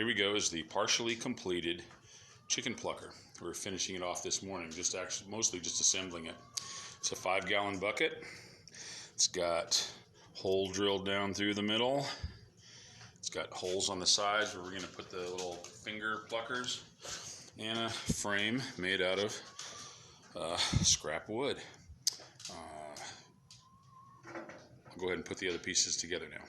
here we go, is the partially completed chicken plucker. We're finishing it off this morning, mostly just assembling it. It's a 5-gallon bucket. It's got hole drilled down through the middle. It's got holes on the sides where we're going to put the little finger pluckers, and a frame made out of scrap wood. I'll go ahead and put the other pieces together now.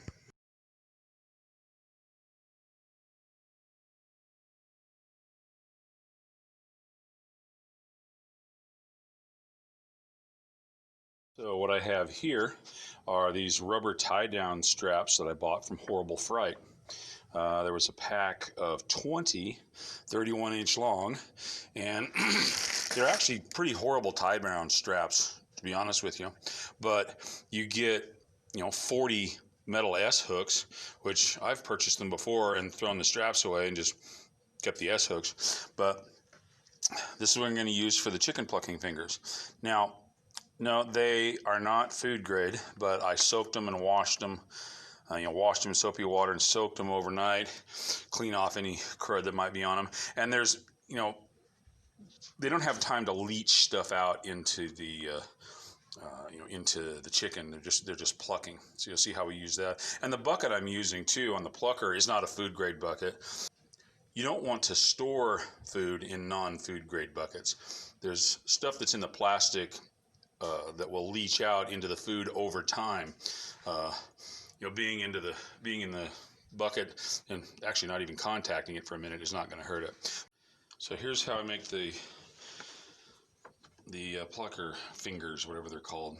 So what I have here are these rubber tie-down straps that I bought from Horrible Fright. There was a pack of 20, 31-inch long, and they're actually pretty horrible tie-down straps, to be honest with you. But you get, 40 metal S-hooks, which I've purchased them before and thrown the straps away and just kept the S-hooks. But this is what I'm going to use for the chicken plucking fingers. Now, no, they are not food grade, but I soaked them and washed them. Washed them in soapy water and soaked them overnight, clean off any crud that might be on them. And there's, they don't have time to leach stuff out into the, into the chicken. They're just plucking. So you'll see how we use that. And the bucket I'm using too on the plucker is not a food grade bucket. You don't want to store food in non-food grade buckets. There's stuff that's in the plastic that will leach out into the food over time. Being in the bucket and actually not even contacting it for a minute is not going to hurt it. So here's how I make the plucker fingers, whatever they're called.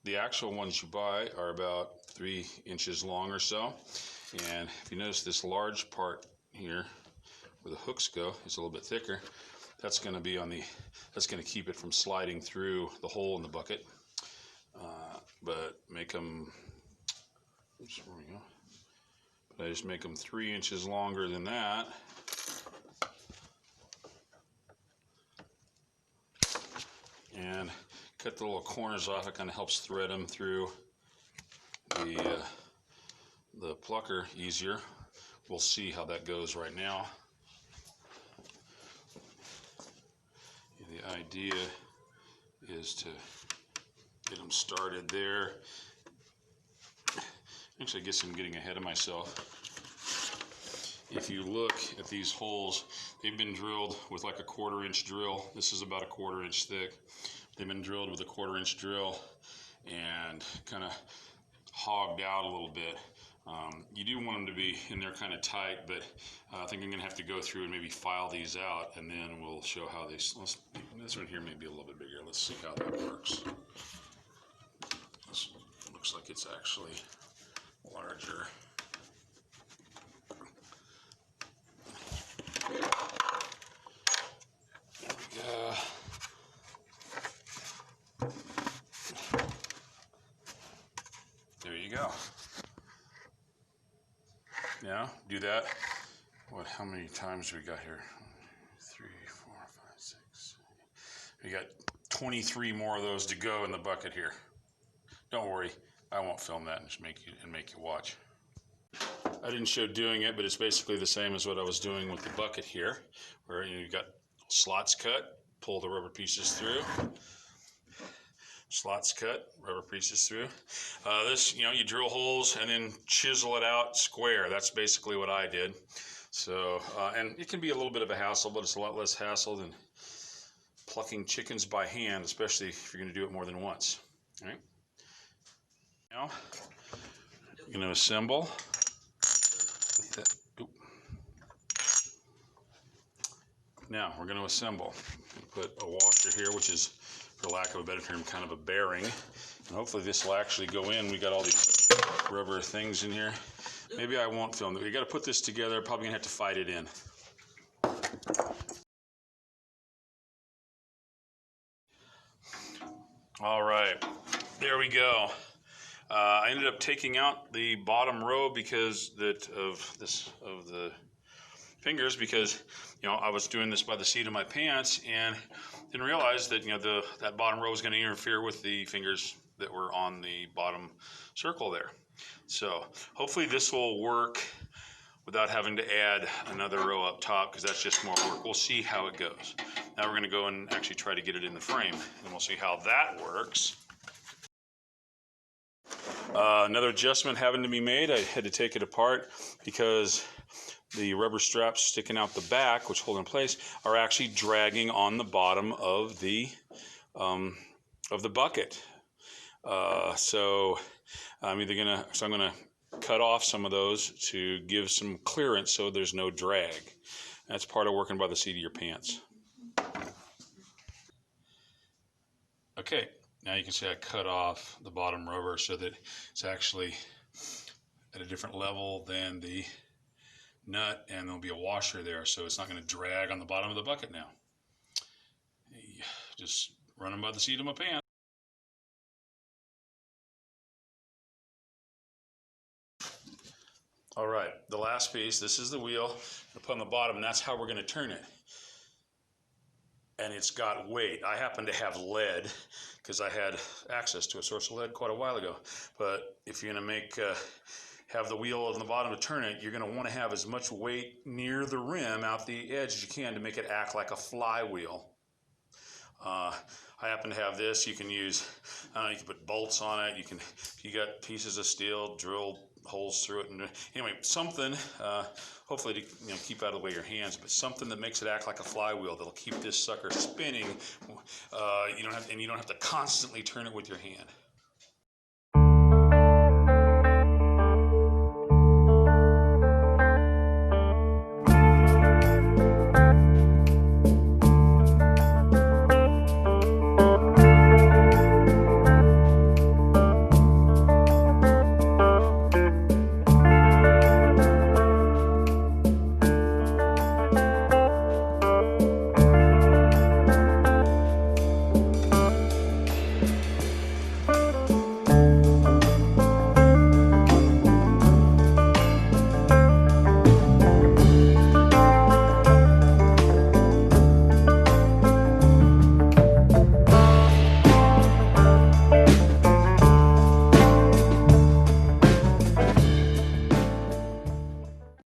The actual ones you buy are about 3 inches long or so, and if you notice this large part here where the hooks go is a little bit thicker. That's going to keep it from sliding through the hole in the bucket. But make them, oops, there we go. But I just make them 3 inches longer than that. And cut the little corners off. It kind of helps thread them through the plucker easier. We'll see how that goes right now. The idea is to get them started there. Actually, I guess I'm getting ahead of myself. If you look at these holes, they've been drilled with like a 1/4 inch drill. This is about a 1/4 inch thick. They've been drilled with a 1/4 inch drill and kind of hogged out a little bit. You do want them to be in there kind of tight, but I think I'm going to have to go through and maybe file these out, and then we'll show how this one here may be a little bit bigger. Let's see how that works. This looks like it's actually larger. There we go. There you go. Now, do that. How many times do we got here? 3, 4, 5, 6. We got 23 more of those to go in the bucket here. Don't worry, I won't film that and just make you watch. I didn't show doing it, but it's basically the same as what I was doing with the bucket here, where you've got slots cut, pull the rubber pieces through. Slots cut, rubber pieces through. This, you drill holes and then chisel it out square. That's basically what I did. So, and it can be a little bit of a hassle, but it's a lot less hassle than plucking chickens by hand, especially if you're going to do it more than once. All right. Now, you're going to assemble. Now, we're going to assemble. Put a washer here, which is, for lack of a better term, kind of a bearing. And hopefully this will actually go in. We got all these rubber things in here. Maybe I won't film it. We got to put this together. Probably going to have to fight it in. All right, there we go. I ended up taking out the bottom row because of the fingers, because I was doing this by the seat of my pants and didn't realize that that bottom row was going to interfere with the fingers that were on the bottom circle there. So hopefully this will work without having to add another row up top, because that's just more work. We'll see how it goes. Now we're going to go and actually try to get it in the frame, and we'll see how that works. Another adjustment having to be made. I had to take it apart because the rubber straps sticking out the back, which hold in place, are actually dragging on the bottom of the bucket. So I'm gonna cut off some of those to give some clearance so there's no drag. That's part of working by the seat of your pants. Okay, now you can see I cut off the bottom rubber so that it's actually at a different level than the nut, and there'll be a washer there, so it's not going to drag on the bottom of the bucket now. Just running by the seat of my pants. All right, the last piece, this is the wheel I put on the bottom, and that's how we're going to turn it. And it's got weight. I happen to have lead because I had access to a source of lead quite a while ago. But if you're going to have the wheel on the bottom to turn it, you're going to want to have as much weight near the rim out the edge as you can to make it act like a flywheel. I happen to have this. You can use, you can put bolts on it. If you got pieces of steel, drill holes through it. And anyway, something, hopefully to keep out of the way of your hands, but something that makes it act like a flywheel that'll keep this sucker spinning. You don't have to constantly turn it with your hand.